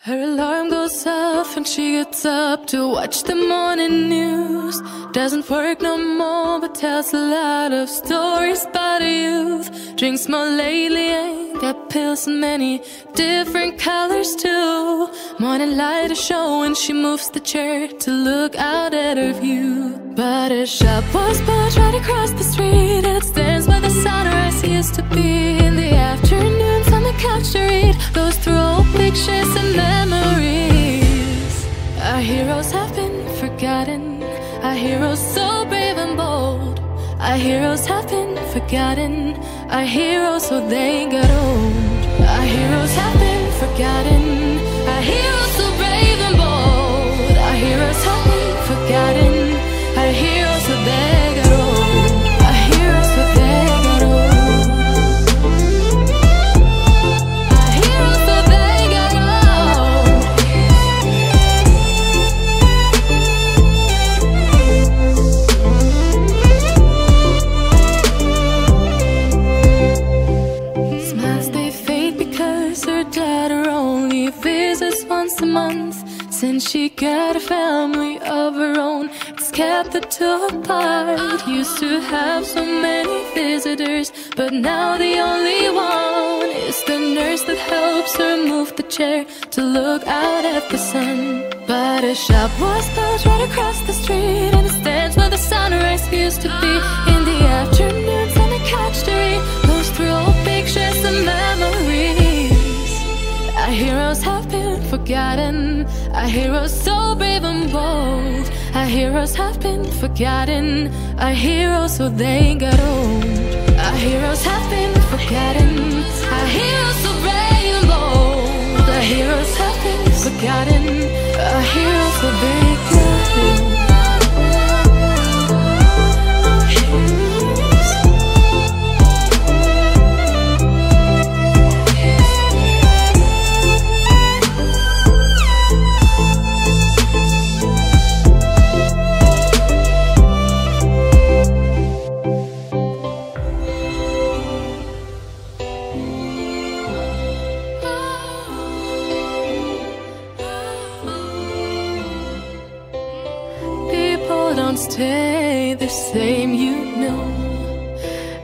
Her alarm goes off and she gets up to watch the morning news. Doesn't work no more but tells a lot of stories about her youth. Drinks more lately, ain't got pills in many different colors too. Morning light is showing, she moves the chair to look out at her view. But her shop was built right across the street, and it stands where the sunrise used to be. In the afternoons on the couch to read, goes through old pictures and memories. Our heroes have been forgotten, our heroes so brave and bold. Our heroes have been forgotten, our heroes so they got old. Our heroes have been forgotten, our heroes so brave and bold. Our heroes have been forgotten, our heroes so they got old. Our heroes so they got old. Our heroes so they got old. Smiles they fade because her daughter only visits once a month. Since she got a family of her own, it's kept the two apart. Used to have so many visitors, but now the only one is the nurse that helps her move the chair to look out at the sun. But her shop was built right across the street, and it stands where the sunrise used to be. In the afternoons on the couch to read, goes through old pictures and memories. Our heroes have been forgotten, our heroes so brave and bold. Our heroes have been forgotten, our heroes so they got old. Our heroes have been forgotten, our heroes so brave and bold. Our heroes have been forgotten, our heroes so they got old. Don't stay the same, you know.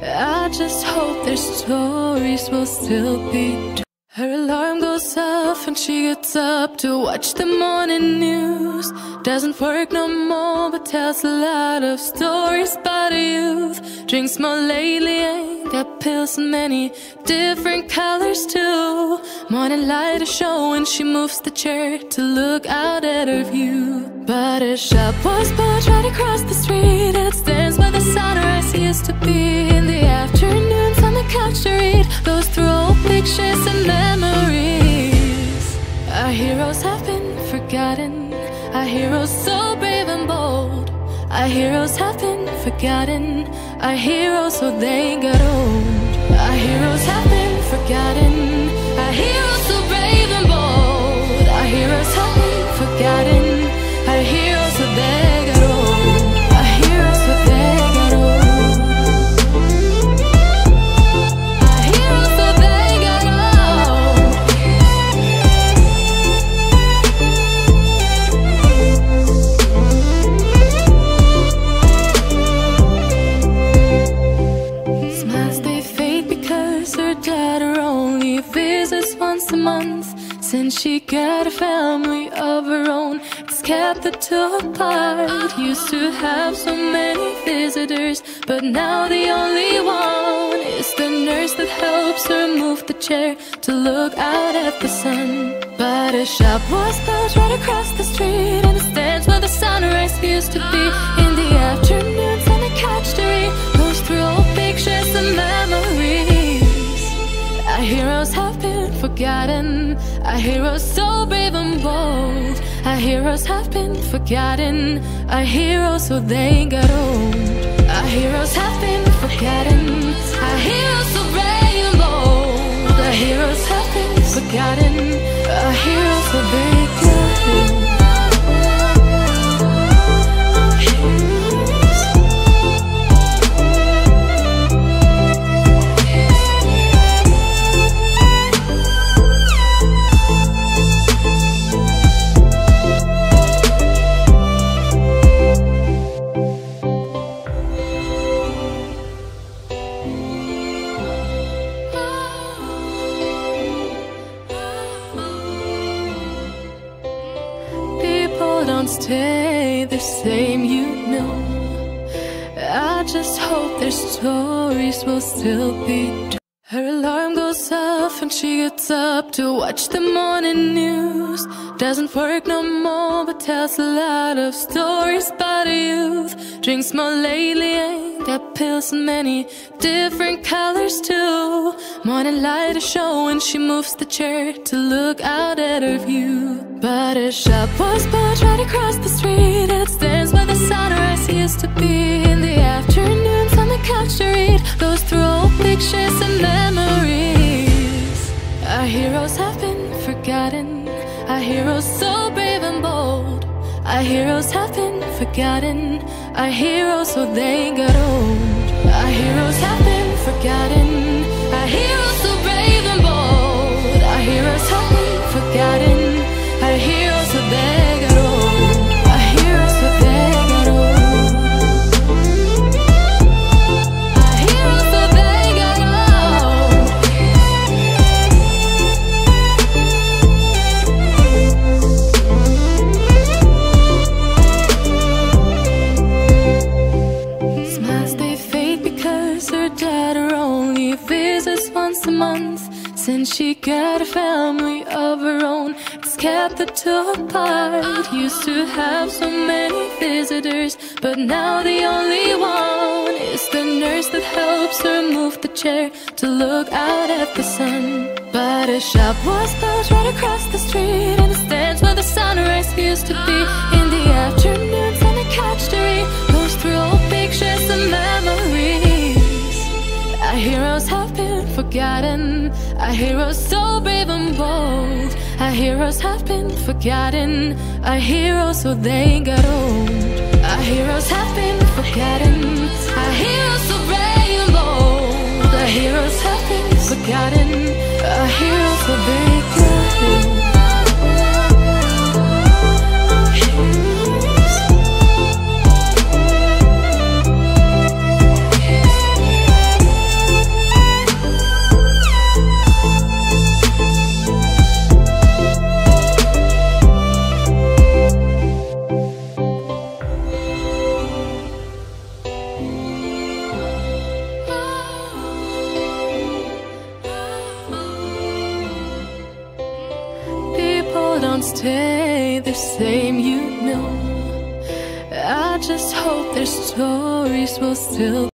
I just hope their stories will still be true. Her alarm goes off and she gets up to watch the morning news. Doesn't work no more but tells a lot of stories about her youth. Drinks more lately, ain't got pills in many different colors too. Morning light is showing, she moves the chair to look out at her view. But her shop was built right across the street, and it stands where the sunrise used to be. In the afternoons on the couch to read, goes through old pictures and memories. Our heroes have been forgotten, our heroes so brave and bold. Our heroes have been forgotten, our heroes so they got old. Our heroes have been forgotten, our heroes so brave and bold. Our heroes have been forgotten, our heroes so they got old. Our heroes so they got old. Our heroes so they got old. Smiles they fade because her daughter only visits once a month. Since she got a family of her own, it's kept the two apart. Used to have so many visitors, but now the only one is the nurse that helps her move the chair to look out at the sun. But her shop was built right across the street, and it stands where the sunrise used to be. In the afternoons on the couch to read, goes through old pictures and memories. Our heroes have been forgotten, our heroes so brave and bold. Our heroes have been forgotten, our heroes so they got old. Our heroes have been forgotten, our heroes so brave and bold. Our heroes have been forgotten, our heroes so they got old. don't stay the same, you know. I just hope their stories will still be true. Her alarm goes off and she gets up to watch the morning news. Doesn't work no more but tells a lot of stories about her youth. Drinks more lately, ain't got pills in many different colors too. Morning light is showing, she moves the chair to look out at her view. But her shop was built right across the street, and it stands where the sunrise used to be. In the afternoons on the couch to read, goes through old pictures and memories. Our heroes have been forgotten, our heroes so brave and bold. Our heroes have been forgotten, our heroes so they got old. Our heroes have been forgotten, our heroes so brave and bold. Our heroes have been forgotten, our heroes so they got old. Our heroes so they got old. Our heroes so they got old. Smiles they fade because her daughter only visits once a month. Since she got a family of her own, it's kept the two apart. Used to have so many visitors, but now the only one is the nurse that helps her move the chair to look out at the sun. But her shop was built right across the street, and it stands where the sunrise used to be. In the afternoons on the couch to read, goes through old pictures and memories. Our heroes have been forgotten, our heroes so brave and bold. Our heroes have been forgotten, our heroes so they got old. Our heroes have been forgotten, our heroes so brave and bold. Our heroes have been forgotten, our heroes so they got old. Don't stay the same, you know. I just hope their stories will still